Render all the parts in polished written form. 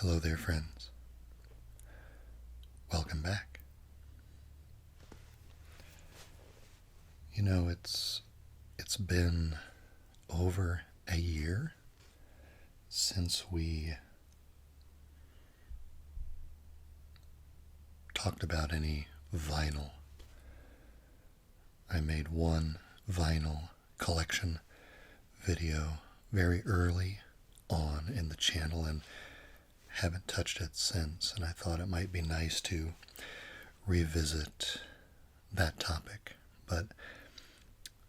Hello there, friends. Welcome back. You know, it's been over a year since we talked about any vinyl. I made one vinyl collection video very early on in the channel and haven't touched it since, and I thought it might be nice to revisit that topic. But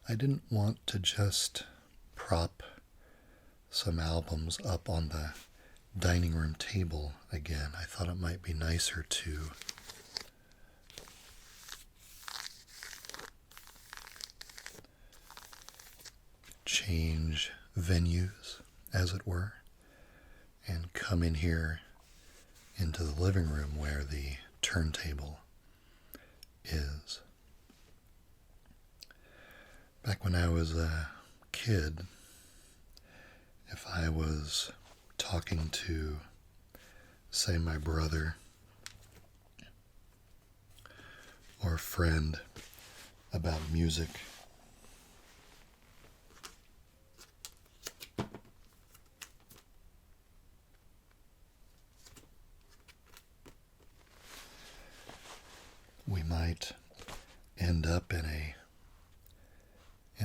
I didn't want to just prop some albums up on the dining room table again. I thought it might be nicer to change venues, as it were, and come in here into the living room where the turntable is. Back when I was a kid, if I was talking to, say, my brother or a friend about music, we might end up in a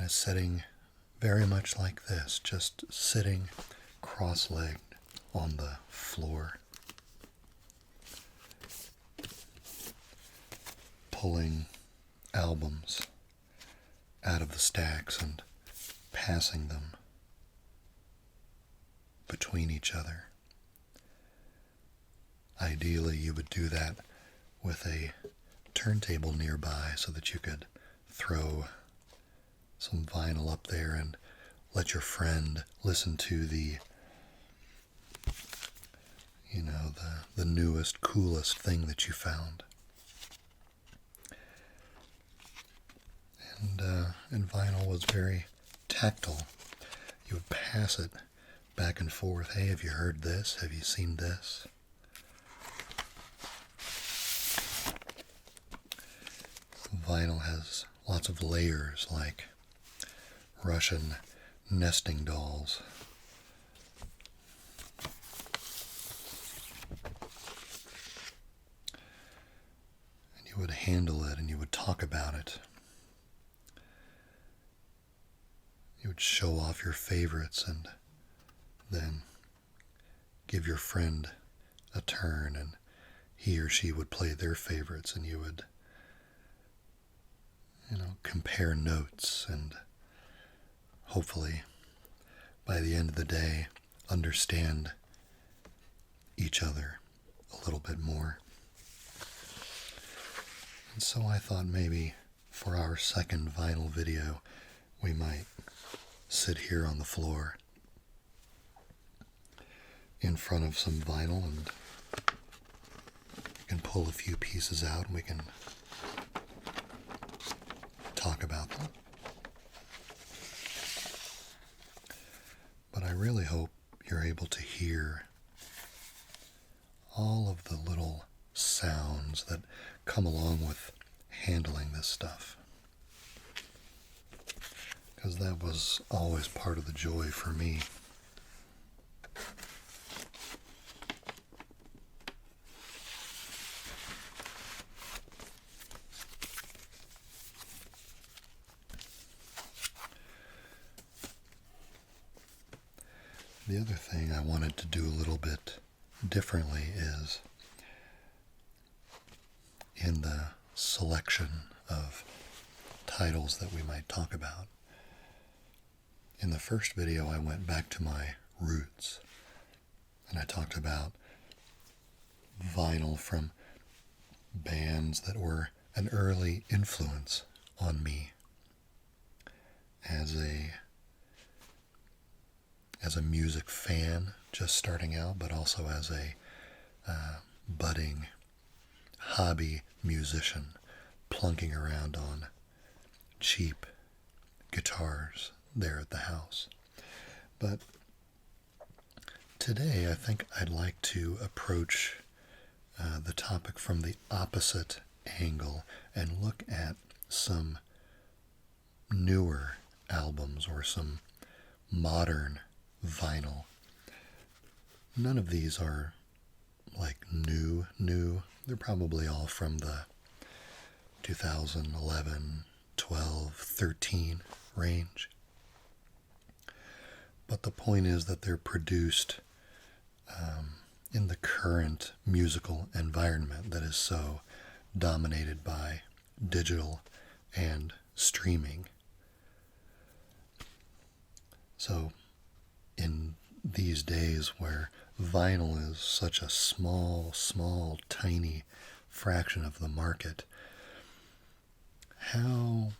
setting very much like this, just sitting cross-legged on the floor, pulling albums out of the stacks and passing them between each other. Ideally, you would do that with a turntable nearby so that you could throw some vinyl up there and let your friend listen to the newest, coolest thing that you found. And vinyl was very tactile. You would pass it back and forth. Hey, have you heard this? Have you seen this? Vinyl has lots of layers, like Russian nesting dolls. And you would handle it and you would talk about it. You would show off your favorites and then give your friend a turn, and he or she would play their favorites, and you would compare notes and hopefully by the end of the day understand each other a little bit more. And so I thought maybe for our second vinyl video we might sit here on the floor in front of some vinyl, and we can pull a few pieces out and we can talk about them. But I really hope you're able to hear all of the little sounds that come along with handling this stuff, because that was always part of the joy for me. The other thing I wanted to do a little bit differently is in the selection of titles that we might talk about. In the first video, I went back to my roots and I talked about vinyl from bands that were an early influence on me as a music fan just starting out, but also as a budding hobby musician plunking around on cheap guitars there at the house. But Today, I think I'd like to approach the topic from the opposite angle and look at some newer albums or some modern vinyl. None of these are like new. They're probably all from the 2011, 12, 13 range. But the point is that they're produced in the current musical environment that is so dominated by digital and streaming. So in these days where vinyl is such a small, tiny fraction of the market, how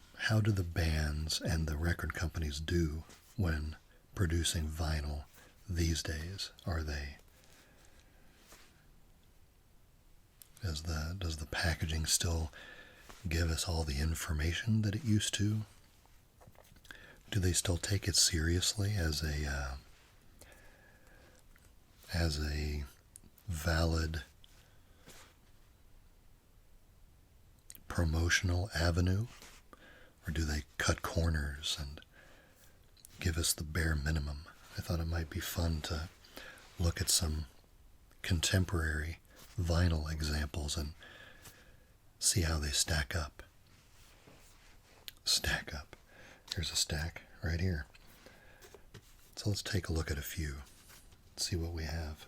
do the bands and the record companies do when producing vinyl these days? Does the packaging still give us all the information that it used to? Do they still take it seriously as a valid promotional avenue? Or do they cut corners and give us the bare minimum? I thought it might be fun to look at some contemporary vinyl examples and see how they stack up. Here's a stack right here. So let's take a look at a few. See what we have.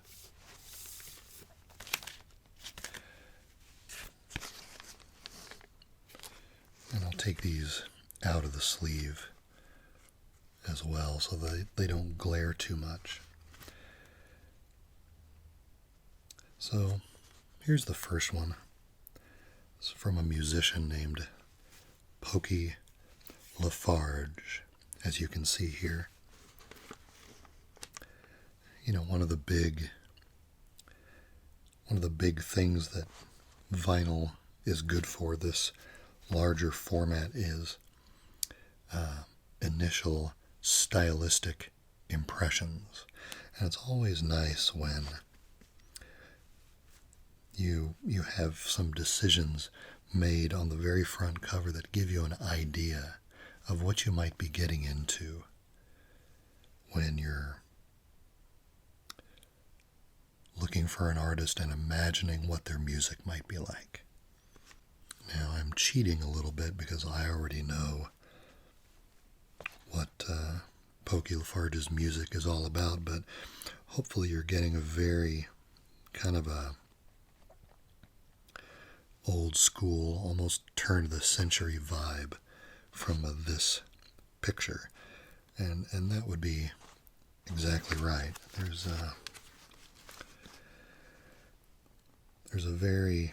And I'll take these out of the sleeve as well so they don't glare too much. So here's the first one. It's from a musician named Pokey Lafarge, as you can see here. You know, one of the big things that vinyl is good for, this larger format, is initial stylistic impressions. And it's always nice when you have some decisions made on the very front cover that give you an idea of what you might be getting into when you're looking for an artist and imagining what their music might be like. Now, I'm cheating a little bit because I already know what Pokey Lafarge's music is all about, but hopefully you're getting a very kind of a old school, almost turn of the century vibe from this picture. And that would be exactly right. There's a very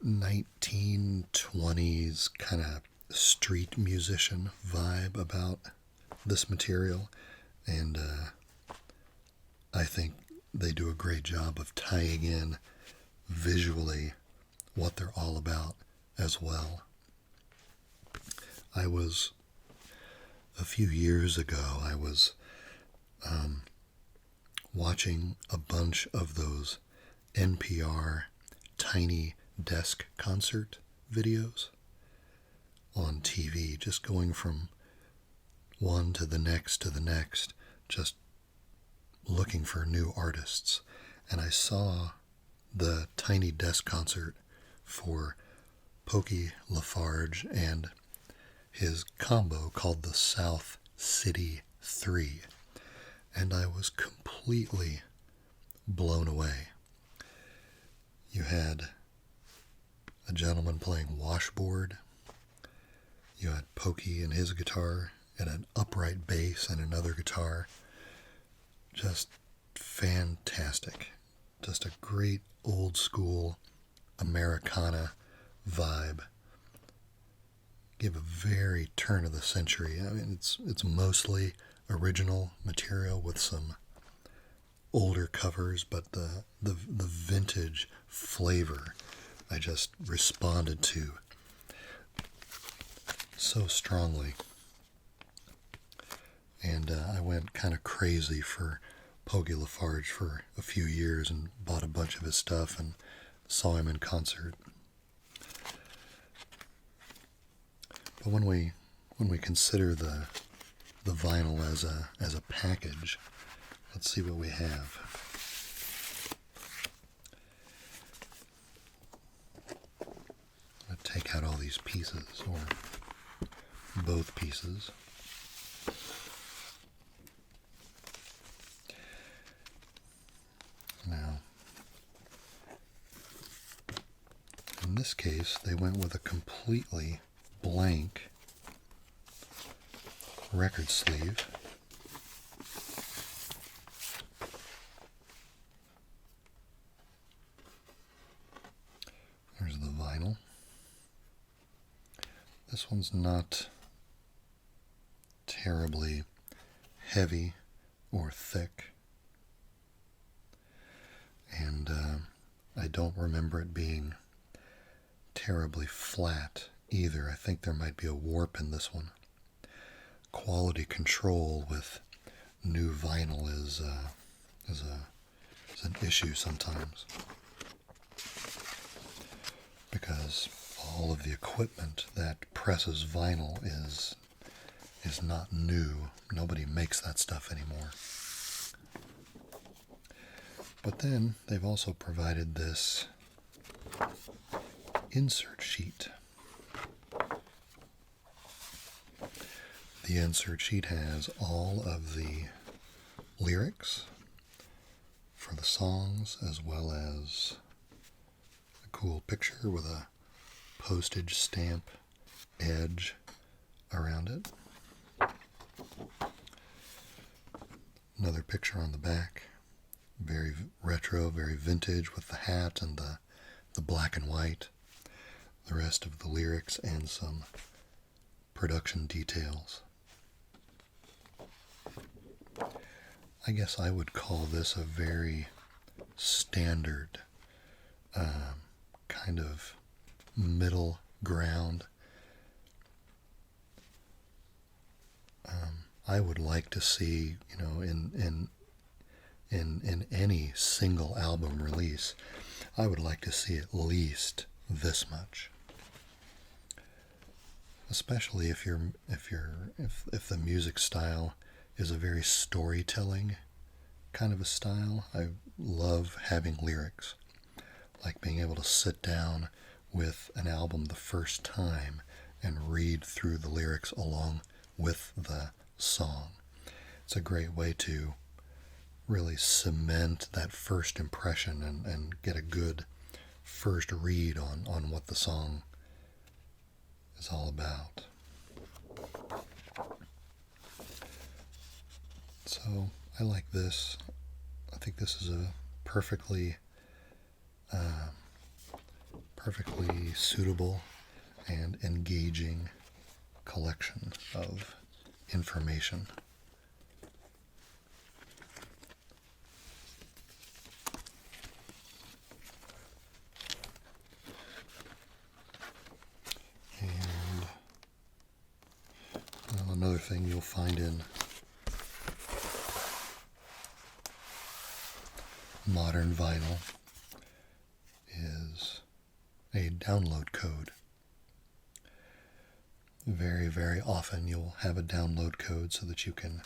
1920s kind of street musician vibe about this material, and I think they do a great job of tying in visually what they're all about as well. A few years ago, I was watching a bunch of those NPR Tiny Desk concert videos on TV, just going from one to the next, just looking for new artists. And I saw the Tiny Desk concert for Pokey Lafarge and his combo called the South City 3. And I was completely blown away. You had a gentleman playing washboard. You had Pokey and his guitar and an upright bass and another guitar. Just fantastic. Just a great old school Americana vibe. Give a very turn of the century. I mean, it's mostly original material with some older covers, but the vintage flavor I just responded to so strongly. And I went kind of crazy for Pogie Lafarge for a few years and bought a bunch of his stuff and saw him in concert. But when we consider the vinyl as a package, let's see what we have. I'm going to take out all these pieces, or both pieces. Now, in this case, they went with a completely blank record sleeve. There's the vinyl. This one's not terribly heavy or thick, and I don't remember it being terribly flat either. I think there might be a warp in this one. Quality control with new vinyl is an issue sometimes, because all of the equipment that presses vinyl is not new. Nobody makes that stuff anymore. But then they've also provided this insert sheet. The insert sheet has all of the lyrics for the songs, as well as a cool picture with a postage stamp edge around it. Another picture on the back, very retro, very vintage, with the hat and the black and white. The rest of the lyrics and some production details. I guess I would call this a very standard kind of middle ground. I would like to see, in any single album release, I would like to see at least this much. Especially if the music style is a very storytelling kind of a style. I love having lyrics, like being able to sit down with an album the first time and read through the lyrics along with the song. It's a great way to really cement that first impression and get a good first read on what the song is all about. So I like this. I think this is a perfectly suitable and engaging collection of information. And another thing you'll find in modern vinyl is a download code. Very, very often you'll have a download code so that you can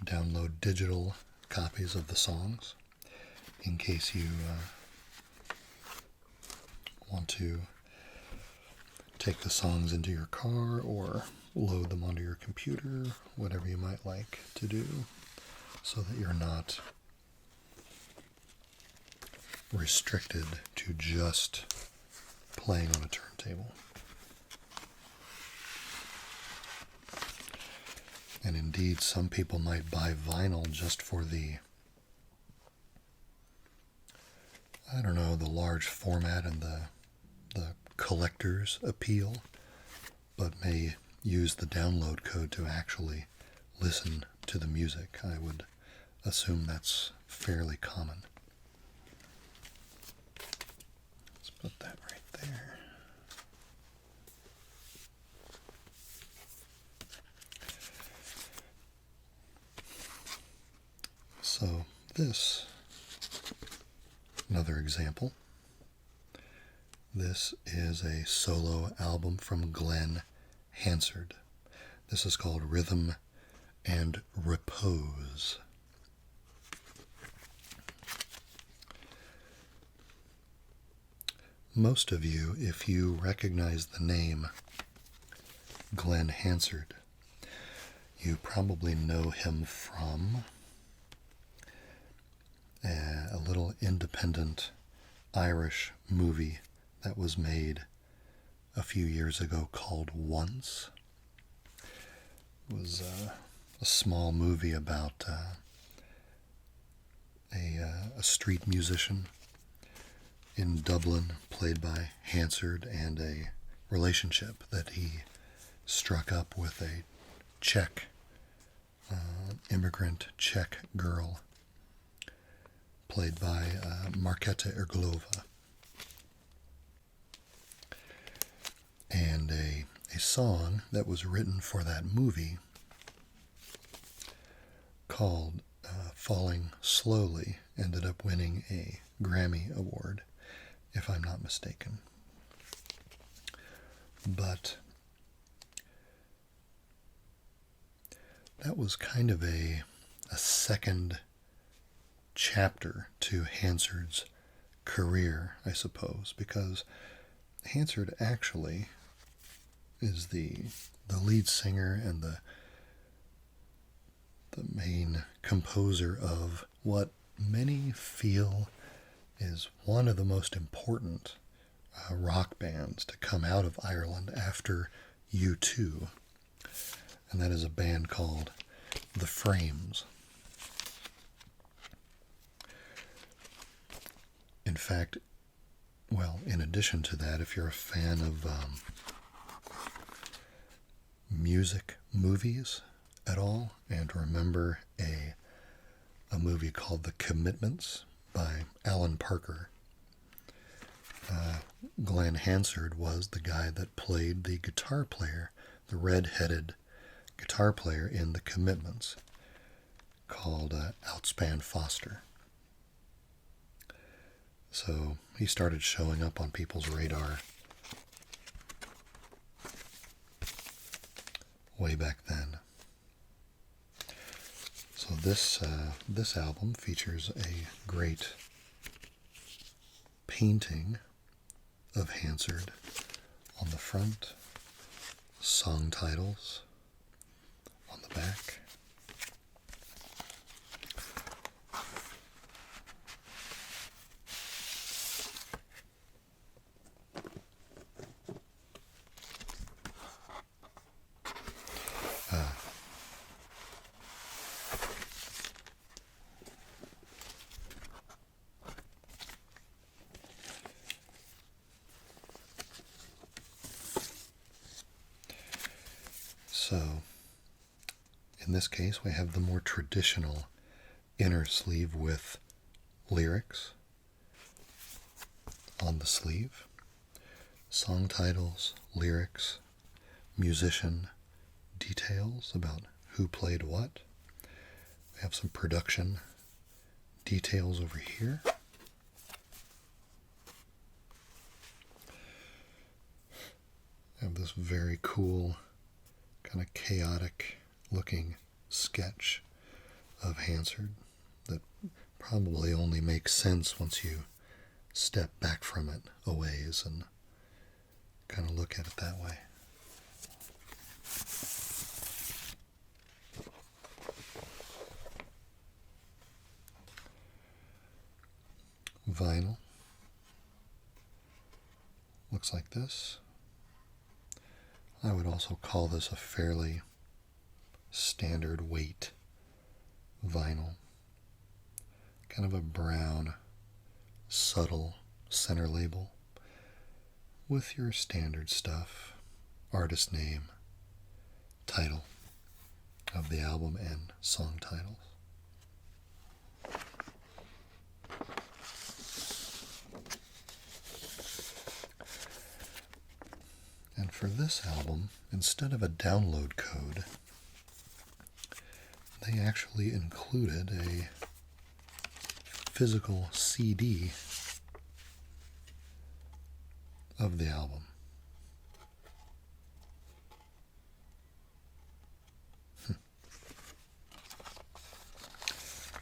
download digital copies of the songs in case you want to take the songs into your car or load them onto your computer, whatever you might like to do, so that you're not restricted to just playing on a turntable. And indeed, some people might buy vinyl just for the large format and the collector's appeal, but may use the download code to actually listen to the music. I would assume that's fairly common. Let's put that right there. So this, another example. This is a solo album from Glenn Hansard. This is called Rhythm and Repose. Most of you, if you recognize the name Glenn Hansard, you probably know him from a little independent Irish movie that was made a few years ago called Once. It was a small movie about a street musician in Dublin, played by Hansard, and a relationship that he struck up with a Czech, immigrant Czech girl, played by Markéta Irglová. And a song that was written for that movie called Falling Slowly ended up winning a Grammy Award, if I'm not mistaken. But that was kind of a second chapter to Hansard's career, I suppose, because Hansard actually is the lead singer and the main composer of what many feel is one of the most important rock bands to come out of Ireland after U2, and that is a band called The Frames. In fact, well, in addition to that, if you're a fan of music movies at all, and remember a movie called The Commitments by Alan Parker, Glenn Hansard was the guy that played the guitar player, the red-headed guitar player in The Commitments, called Outspan Foster. So he started showing up on people's radar way back then. So this album features a great painting of Hansard on the front, song titles on the back. So, in this case, we have the more traditional inner sleeve with lyrics on the sleeve, song titles, lyrics, musician details about who played what. We have some production details over here. I have this very cool, kind of chaotic looking sketch of Hansard that probably only makes sense once you step back from it a ways and kind of look at it that way. Vinyl looks like this. I would also call this a fairly standard weight vinyl. Kind of a brown, subtle center label with your standard stuff, artist name, title of the album, and song titles. And for this album, instead of a download code, they actually included a physical CD of the album.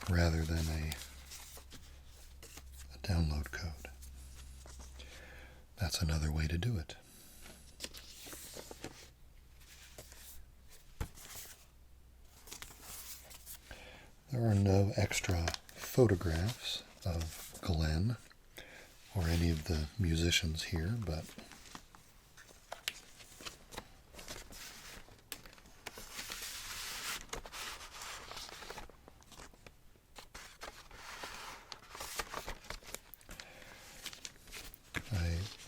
Rather than a download code. That's another way to do it. There are no extra photographs of Glenn or any of the musicians here, but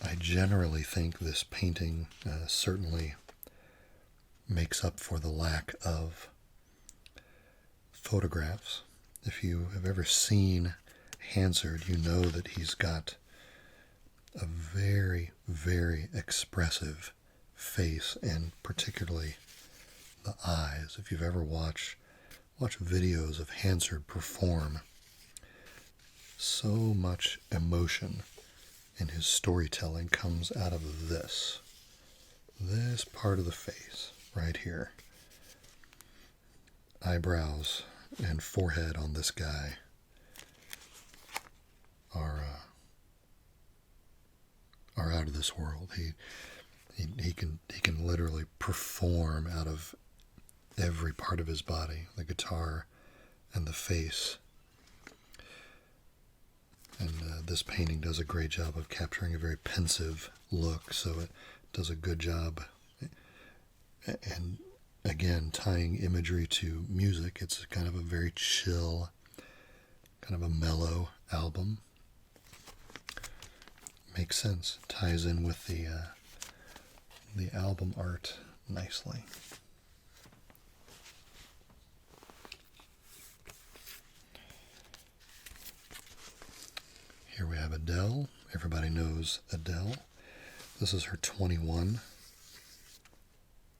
I generally think this painting certainly makes up for the lack of photographs. If you have ever seen Hansard, you know that he's got a very, very expressive face, and particularly the eyes. If you've ever watched videos of Hansard perform, so much emotion in his storytelling comes out of this part of the face right here. Eyebrows and forehead on this guy are out of this world. He can literally perform out of every part of his body, the guitar and the face. And this painting does a great job of capturing a very pensive look, so it does a good job. And again, tying imagery to music, it's kind of a very chill, kind of a mellow album. Makes sense. Ties in with the album art nicely. Here we have Adele. Everybody knows Adele. This is her 21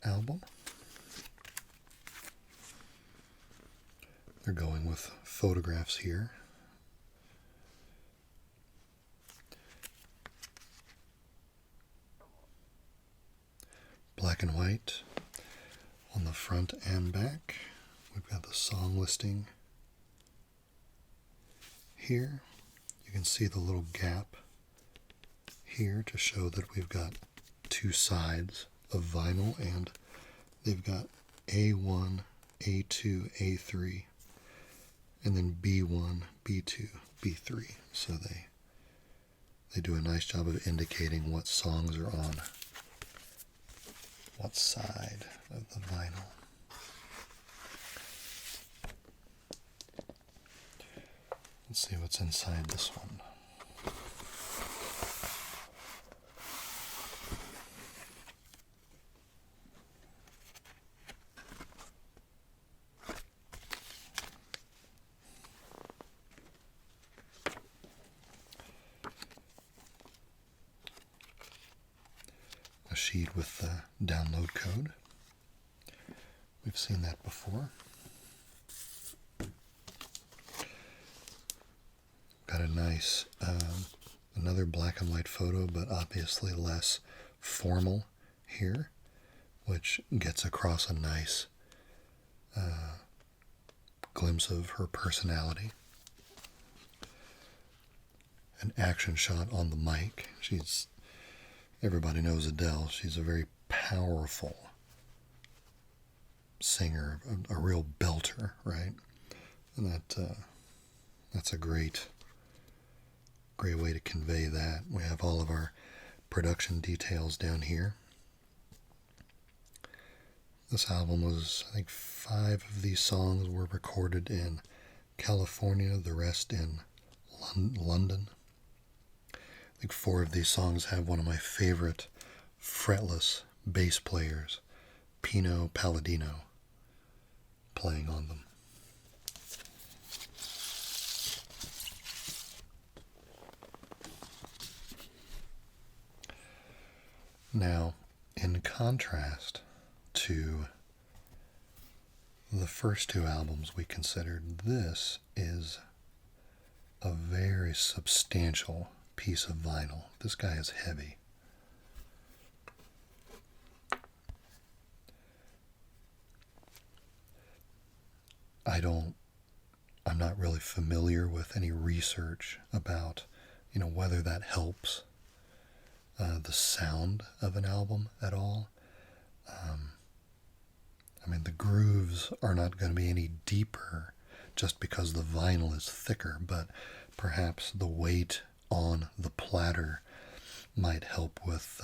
album. They're going with photographs here. Black and white on the front and back. We've got the song listing here. You can see the little gap here to show that we've got two sides of vinyl, and they've got A1, A2, A3, and then B1, B2, B3. So they do a nice job of indicating what songs are on what side of the vinyl. Let's see what's inside this one. A sheet with the download code. We've seen that before. Got a nice, another black and white photo, but obviously less formal here, which gets across a nice glimpse of her personality. An action shot on the mic. Everybody knows Adele. She's a very powerful singer, a real belter, right? And that's a great way to convey that. We have all of our production details down here. This album was, I think, 5 of these songs were recorded in California, the rest in London. I think 4 of these songs have one of my favorite fretless bass players, Pino Palladino, playing on them. Now, in contrast to the first 2 albums we considered, this is a very substantial piece of vinyl. This guy is heavy. I'm not really familiar with any research about, whether that helps the sound of an album at all. The grooves are not going to be any deeper just because the vinyl is thicker, but perhaps the weight on the platter might help with,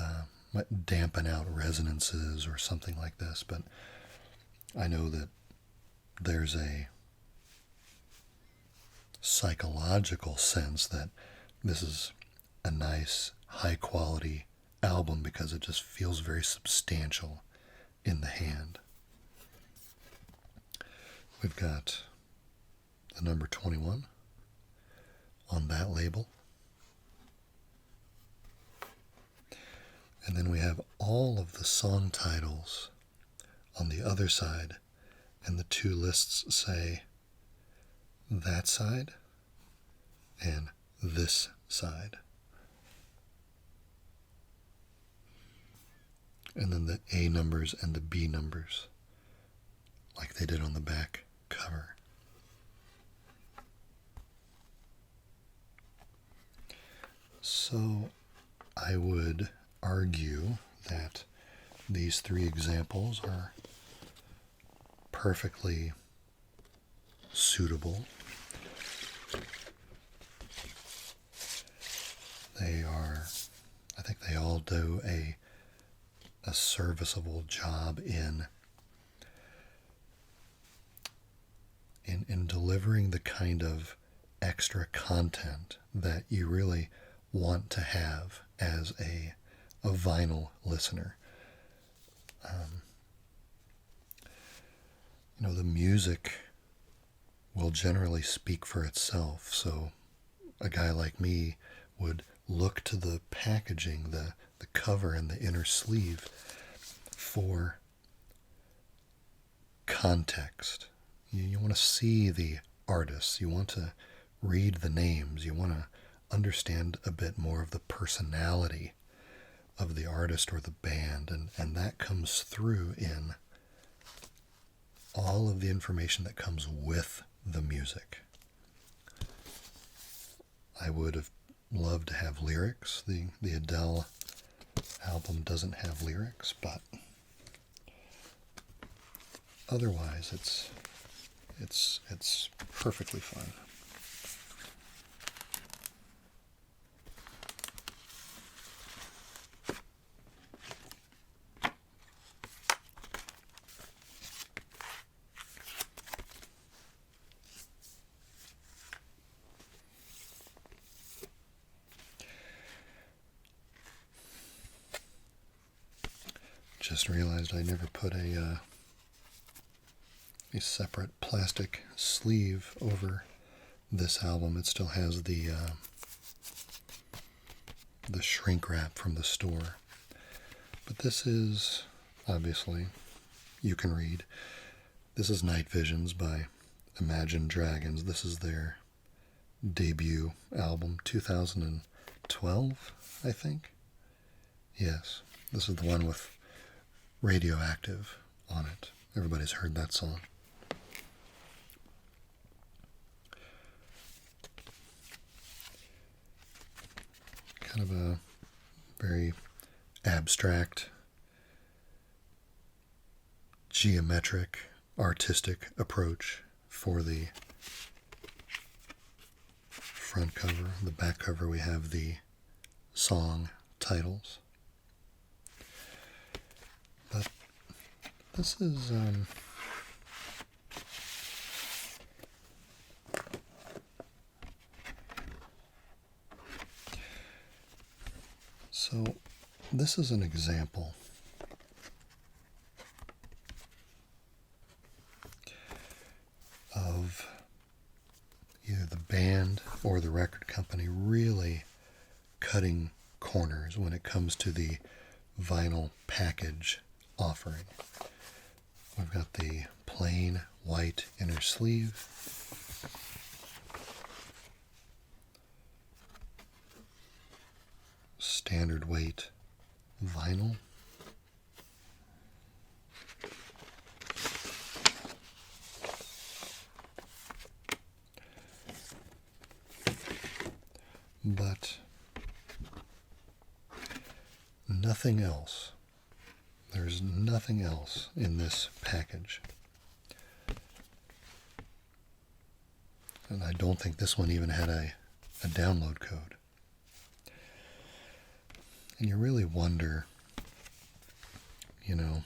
might dampen out resonances or something like this. But I know that there's a psychological sense that this is a nice, high quality album because it just feels very substantial in the hand. We've got the number 21 on that label. And then we have all of the song titles on the other side, and the two lists say that side and this side. And then the A numbers and the B numbers, like they did on the back cover. So I would argue that these three examples are perfectly suitable. I think they all do a serviceable job in delivering the kind of extra content that you really want to have as a vinyl listener. The music will generally speak for itself, so a guy like me would look to the packaging, the cover and the inner sleeve for context. You want to see the artists, you want to read the names, you want to understand a bit more of the personality of the artist or the band, and that comes through in all of the information that comes with the music. I would have loved to have lyrics. The Adele album doesn't have lyrics, but otherwise it's perfectly fine. Just realized I never put a separate plastic sleeve over this album. It still has the shrink wrap from the store. But this is, obviously, you can read. This is Night Visions by Imagine Dragons. This is their debut album, 2012, I think. Yes, this is the one with Radioactive on it. Everybody's heard that song. Kind of a very abstract, geometric, artistic approach for the front cover. The back cover we have the song titles. But this is so this is an example of either the band or the record company really cutting corners when it comes to the vinyl package offering. We've got the plain white inner sleeve. standard weight vinyl. But nothing else. There's nothing else in this package. And I don't think this one even had a download code. And you really wonder, you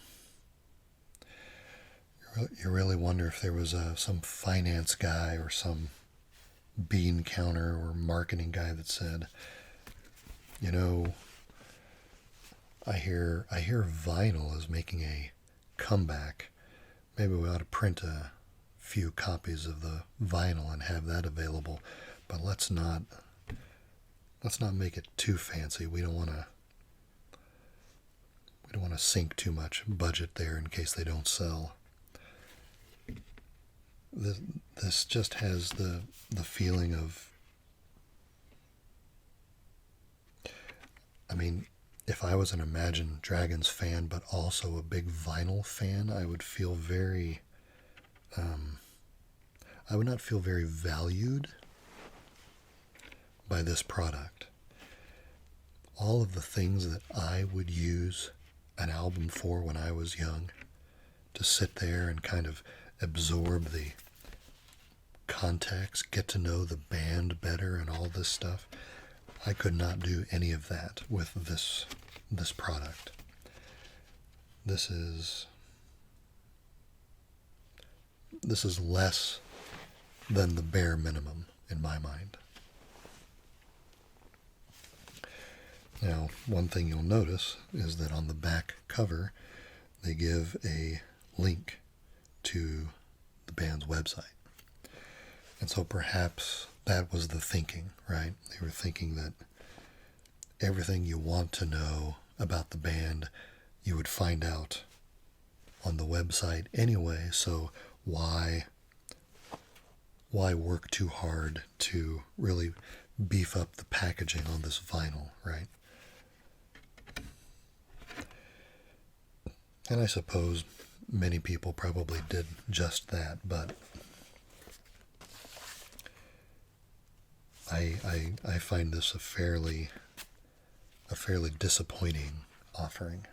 really wonder if there was some finance guy or some bean counter or marketing guy that said, I hear vinyl is making a comeback. Maybe we ought to print a few copies of the vinyl and have that available, but let's not make it too fancy. We don't want to sink too much budget there in case they don't sell. This just has the feeling of, if I was an Imagine Dragons fan but also a big vinyl fan, I would feel I would not feel very valued by this product. All of the things that I would use an album for when I was young, to sit there and kind of absorb the context, get to know the band better and all this stuff. I could not do any of that with this product. This is less than the bare minimum in my mind. Now, one thing you'll notice is that on the back cover, they give a link to the band's website. And so perhaps that was the thinking, right? They were thinking that everything you want to know about the band, you would find out on the website anyway, so why work too hard to really beef up the packaging on this vinyl, right? And I suppose many people probably did just that, but I find this a fairly disappointing offering.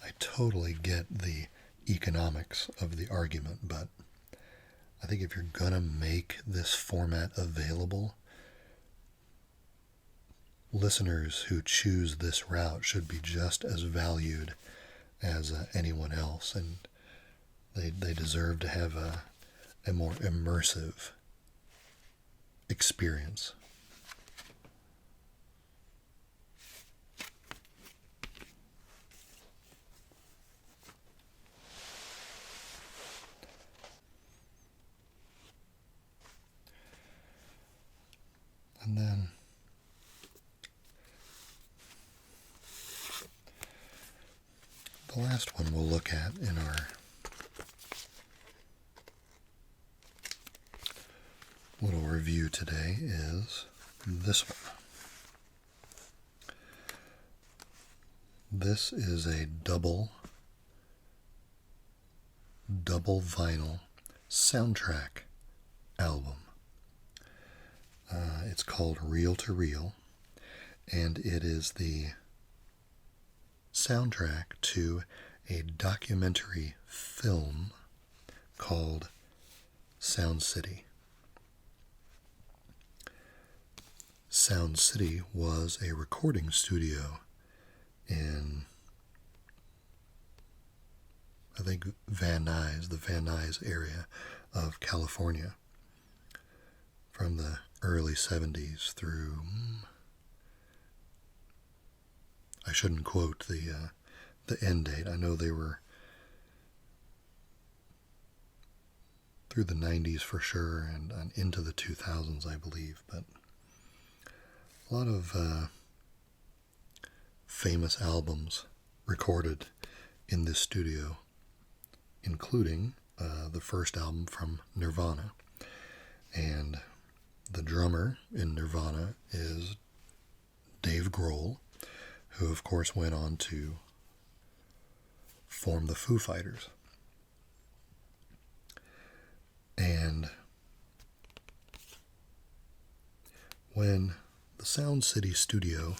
I totally get the economics of the argument, but I think if you're gonna make this format available, listeners who choose this route should be just as valued as anyone else, and they deserve to have a more immersive experience. And then the last one we'll look at in our little review today is this one. This is a double vinyl soundtrack album. It's called Reel to Reel, and it is the soundtrack to a documentary film called Sound City. Sound City was a recording studio in, I think, the Van Nuys area of California from the early 70s through, I shouldn't quote the end date. I know they were through the 90s for sure, and into the 2000s, I believe, but a lot of famous albums recorded in this studio including the first album from Nirvana. And the drummer in Nirvana is Dave Grohl, who of course went on to form the Foo Fighters. And when the Sound City studio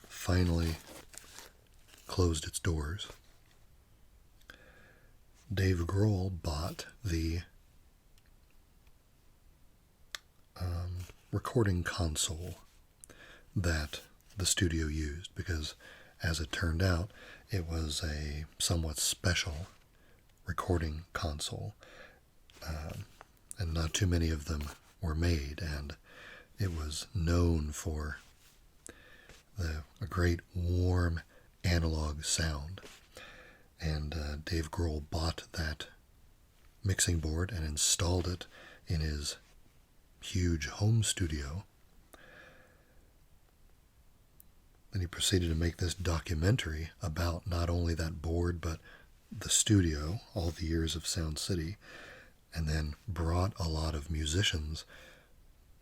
finally closed its doors, Dave Grohl bought the recording console that the studio used, because as it turned out, it was a somewhat special recording console, and not too many of them were made, and it was known for a great warm analog sound. And Dave Grohl bought that mixing board and installed it in his huge home studio. Then he proceeded to make this documentary about not only that board, but the studio, all the years of Sound City, and then brought a lot of musicians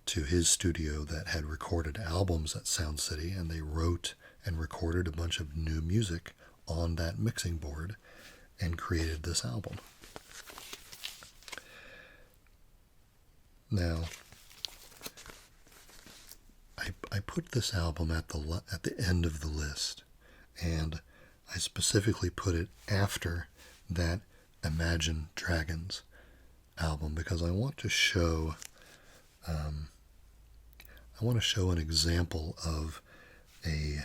to his studio that had recorded albums at Sound City, and they wrote and recorded a bunch of new music on that mixing board and created this album. Now, I put this album at the end of the list, and I specifically put it after that Imagine Dragons album because I want to show an example of a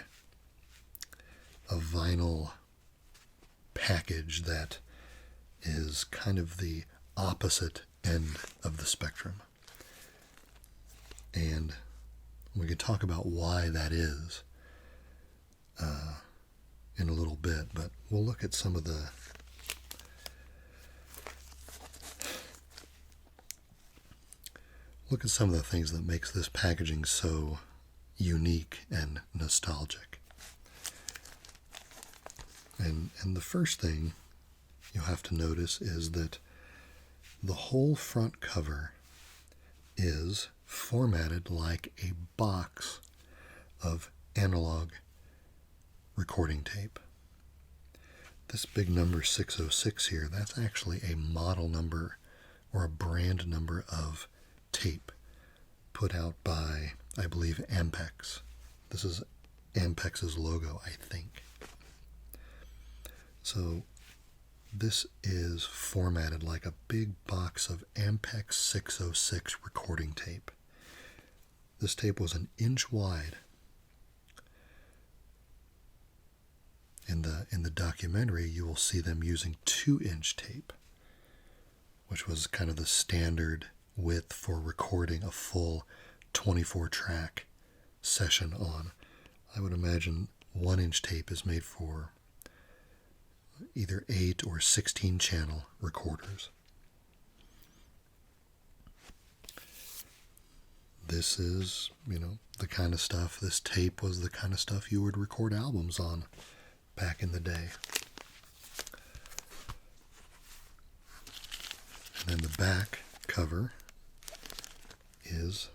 vinyl package that is kind of the opposite end of the spectrum. And we could talk about why that is in a little bit, but we'll look at some of the things that makes this packaging so unique and nostalgic. And the first thing you'll have to notice is that the whole front cover is formatted like a box of analog recording tape. This big number 606 here, that's actually a model number or a brand number of tape put out by, I believe, Ampex. This is Ampex's logo, I think. So this is formatted like a big box of Ampex 606 recording tape. This tape was an inch wide. In the documentary, you will see them using 2-inch tape, which was kind of the standard width for recording a full 24-track session on. I would imagine 1-inch tape is made for either 8 or 16 channel recorders. This is, the kind of stuff, this tape was the kind of stuff you would record albums on back in the day. And then the back cover is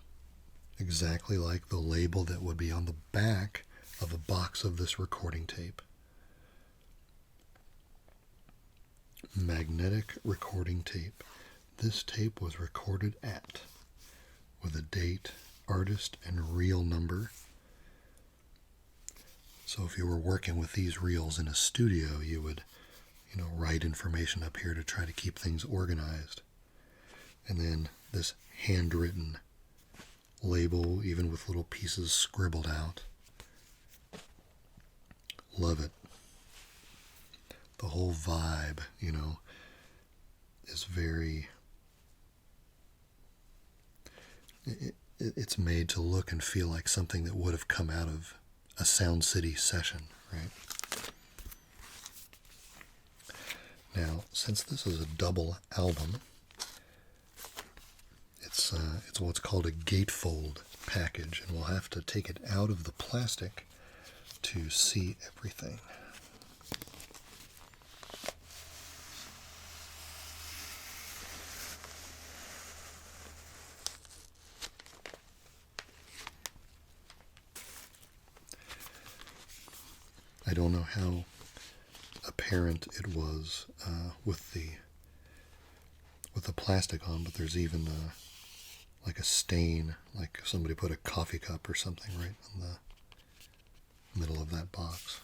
exactly like the label that would be on the back of a box of this recording tape. Magnetic recording tape. This tape was recorded at, with a date, artist, and reel number. So if you were working with these reels in a studio, you would, write information up here to try to keep things organized. And then this handwritten label, even with little pieces scribbled out. Love it. The whole vibe, is very... It's made to look and feel like something that would have come out of a Sound City session, right? Now, since this is a double album, it's what's called a gatefold package, and we'll have to take it out of the plastic to see everything. I don't know how apparent it was with the plastic on, but there's even like a stain, like somebody put a coffee cup or something right in the middle of that box.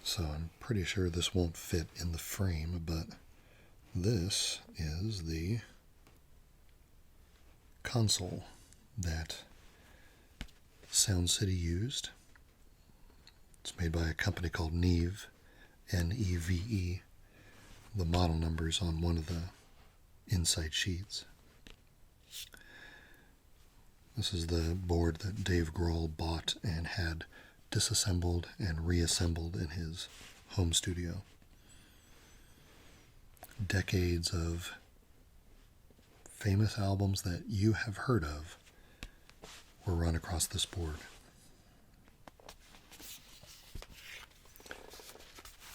So I'm pretty sure this won't fit in the frame, but this is the console that Sound City used. It's made by a company called Neve, Neve. The model number's on one of the inside sheets. This is the board that Dave Grohl bought and had disassembled and reassembled in his home studio. Decades of famous albums that you have heard of were run across this board.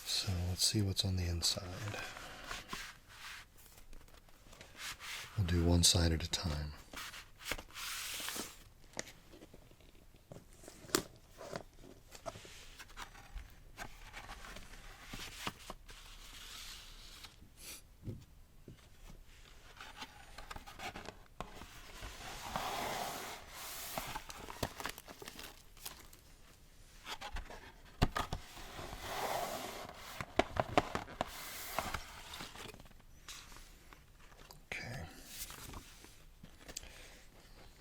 So let's see what's on the inside. We'll do one side at a time.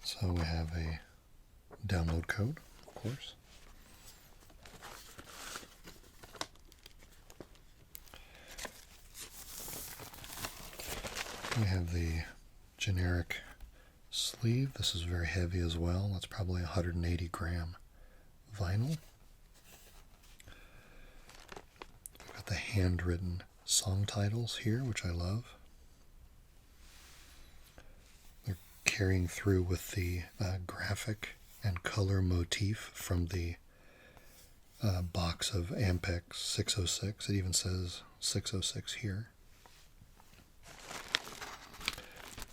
So we have a download code, of course. We have the generic sleeve. This is very heavy as well. That's probably 180 gram vinyl. We've got the handwritten song titles here, which I love. Carrying through with the graphic and color motif from the box of Ampex 606. It even says 606 here.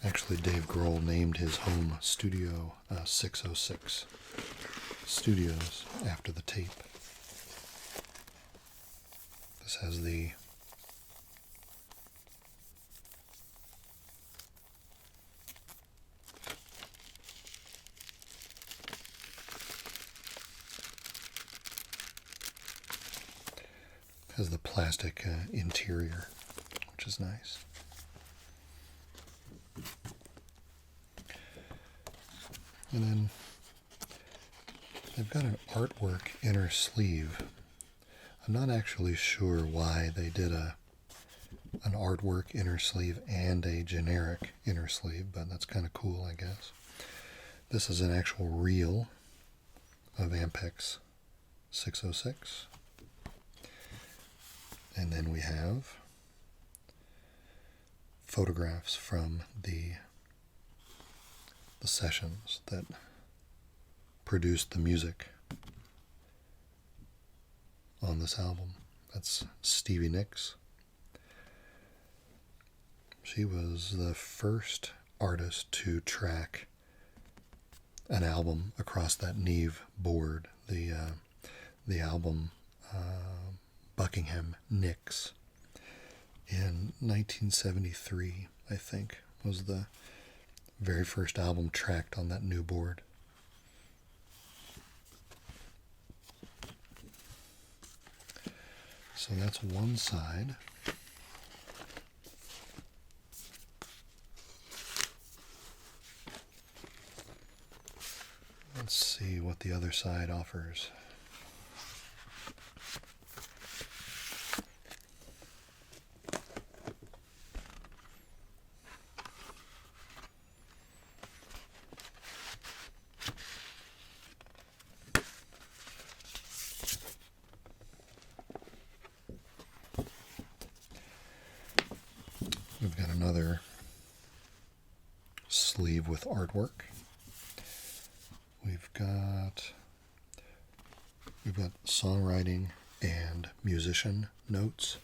Actually, Dave Grohl named his home studio 606 Studios after the tape. This has the plastic interior, which is nice. And then they've got an artwork inner sleeve. I'm not actually sure why they did an artwork inner sleeve and a generic inner sleeve, but that's kind of cool, I guess. This is an actual reel of Ampex 606. And then we have photographs from the sessions that produced the music on this album. That's Stevie Nicks. She was the first artist to track an album across that Neve board. The album Buckingham Nicks in 1973, I think, was the very first album tracked on that new board. So that's one side. Let's see what the other side offers. We've got another sleeve with artwork. We've got songwriting and musician notes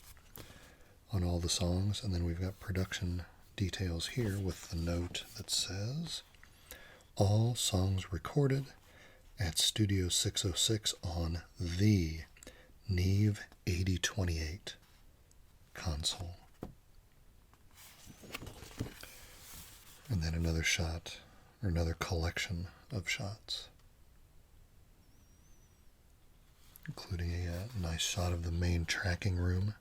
on all the songs, and then we've got production details here with the note that says, all songs recorded at Studio 606 on the Neve 8028 console. And then another shot, or another collection of shots, including a nice shot of the main tracking room,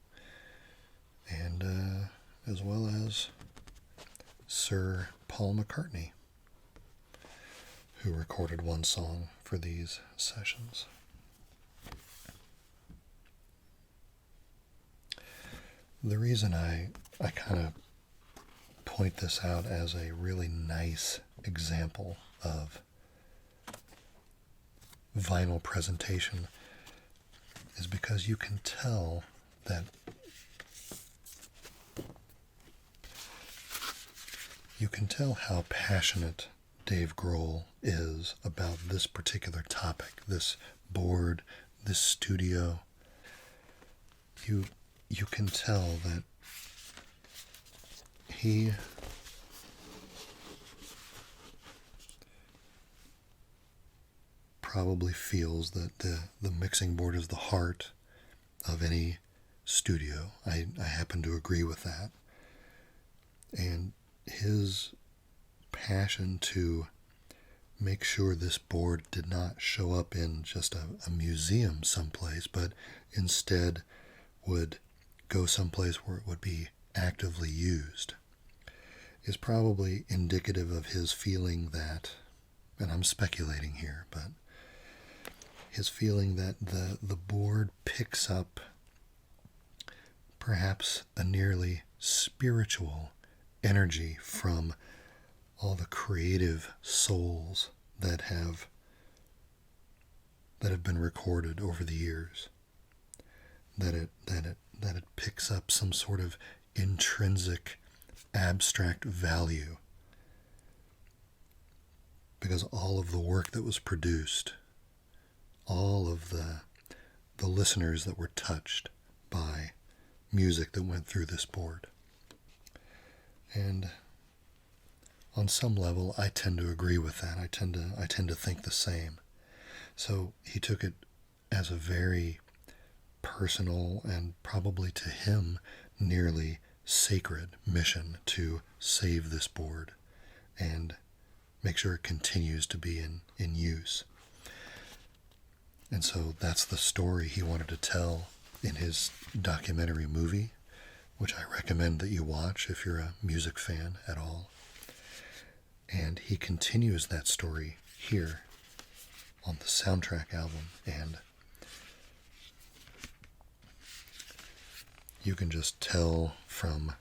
and as well as Sir Paul McCartney, who recorded one song for these sessions. The reason I kind of point this out as a really nice example of vinyl presentation is because you can tell that how passionate Dave Grohl is about this particular topic, this board, this studio. You can tell that he probably feels that the mixing board is the heart of any studio. I happen to agree with that. And his passion to make sure this board did not show up in just a museum someplace, but instead would go someplace where it would be actively used, is probably indicative of his feeling that, and I'm speculating here, but his feeling that the board picks up perhaps a nearly spiritual energy from all the creative souls that have been recorded over the years. That it picks up some sort of intrinsic abstract value because all of the work that was produced, all of the listeners that were touched by music that went through this board. And on some level, I tend to agree with that. I tend to think the same. So he took it as a very personal and probably to him nearly sacred mission to save this board and make sure it continues to be in use. And so that's the story he wanted to tell in his documentary movie, which I recommend that you watch if you're a music fan at all. And he continues that story here on the soundtrack album, and you can just tell from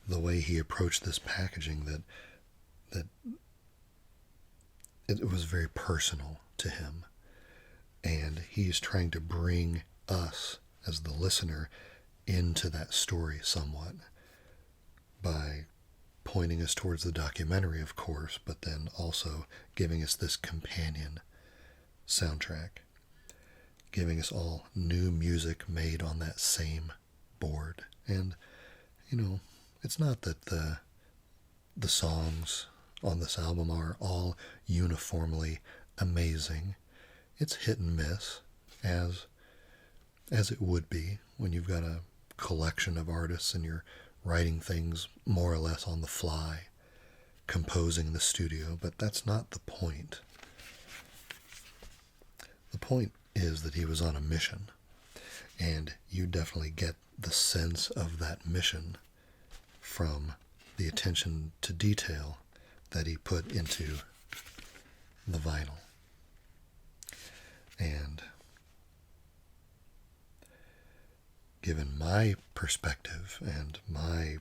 the way he approached this packaging that it was very personal to him. And he's trying to bring us, as the listener, into that story somewhat by pointing us towards the documentary, of course, but then also giving us this companion soundtrack, giving us all new music made on that same board. And, it's not that the songs on this album are all uniformly amazing. It's hit and miss, as it would be when you've got a collection of artists and you're writing things more or less on the fly, composing in the studio, but that's not the point. The point is that he was on a mission, and you definitely get the sense of that mission from the attention to detail that he put into the vinyl. And given my perspective and my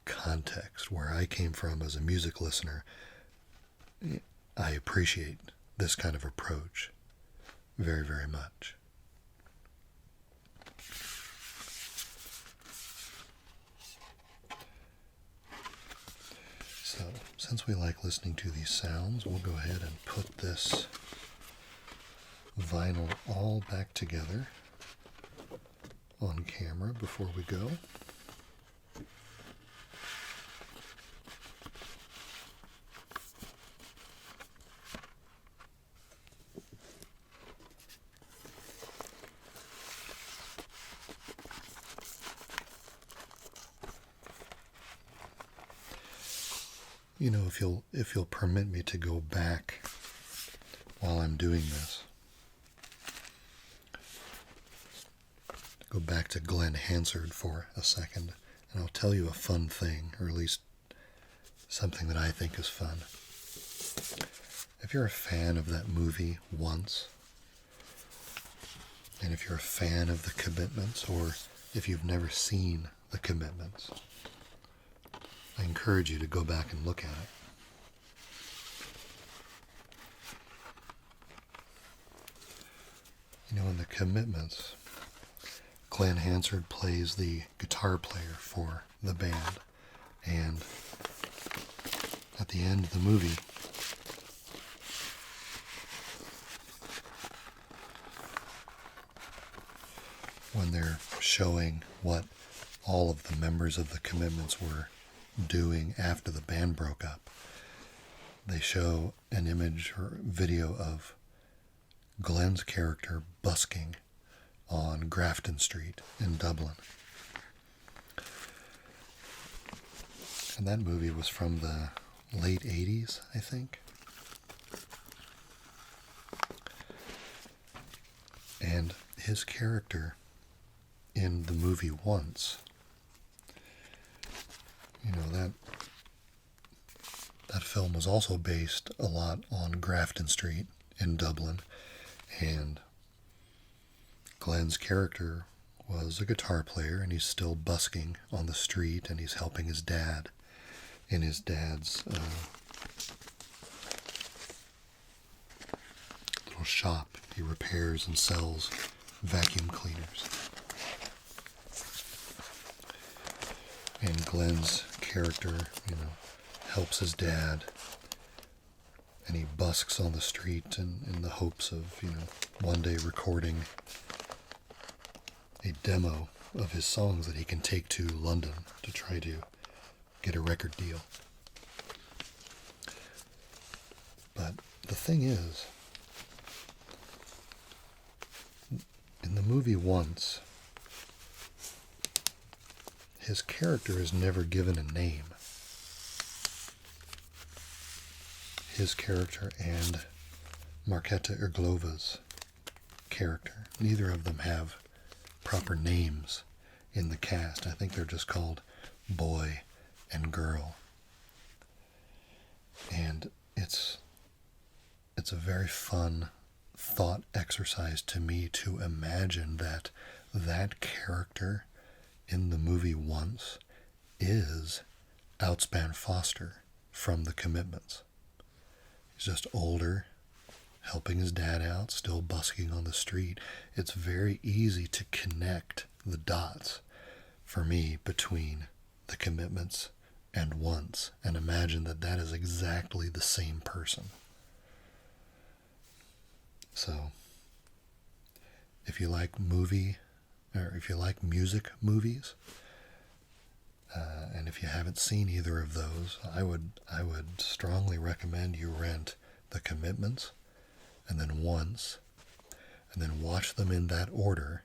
context, where I came from as a music listener, I appreciate this kind of approach very, very much. So, since we like listening to these sounds, we'll go ahead and put this vinyl all back together on camera before we go. if you'll permit me to go back while I'm doing this, go back to Glenn Hansard for a second, and I'll tell you a fun thing, or at least something that I think is fun. If you're a fan of that movie Once, and if you're a fan of The Commitments, or if you've never seen The Commitments, I encourage you to go back and look at it. In The Commitments, Glenn Hansard plays the guitar player for the band, and at the end of the movie, when they're showing what all of the members of the Commitments were doing after the band broke up, they show an image or video of Glenn's character busking on Grafton Street in Dublin. And that movie was from the late 80s, I think. And his character in the movie Once, that film was also based a lot on Grafton Street in Dublin, and Glenn's character was a guitar player, and he's still busking on the street, and he's helping his dad in his dad's little shop. He repairs and sells vacuum cleaners. And Glenn's character, helps his dad, and he busks on the street in the hopes of, one day recording a demo of his songs that he can take to London to try to get a record deal. But the thing is, in the movie Once, his character is never given a name. His character and Marketa Irglova's character, neither of them have proper names in the cast. I think they're just called boy and girl. And it's a very fun thought exercise to me to imagine that character in the movie Once is Outspan Foster from The Commitments. He's just older, helping his dad out, still busking on the street. It's very easy to connect the dots for me between The Commitments and Once, and imagine that is exactly the same person. So, if you like music movies, and if you haven't seen either of those, I would strongly recommend you rent The Commitments, and then Once, and then watch them in that order.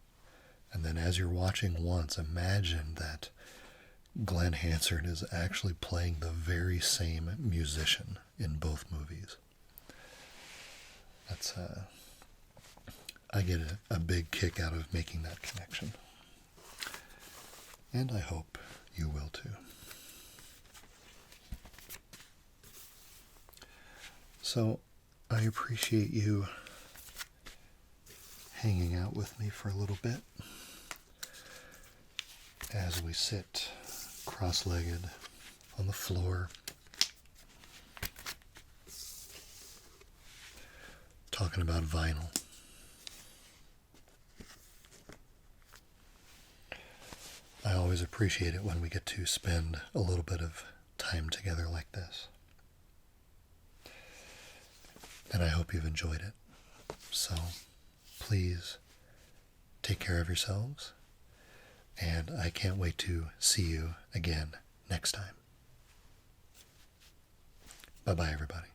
And then as you're watching Once, imagine that Glenn Hansard is actually playing the very same musician in both movies. I get a big kick out of making that connection. And I hope you will too. So, I appreciate you hanging out with me for a little bit as we sit cross-legged on the floor talking about vinyl. I always appreciate it when we get to spend a little bit of time together like this. And I hope you've enjoyed it. So, please take care of yourselves, and I can't wait to see you again next time. Bye-bye, everybody.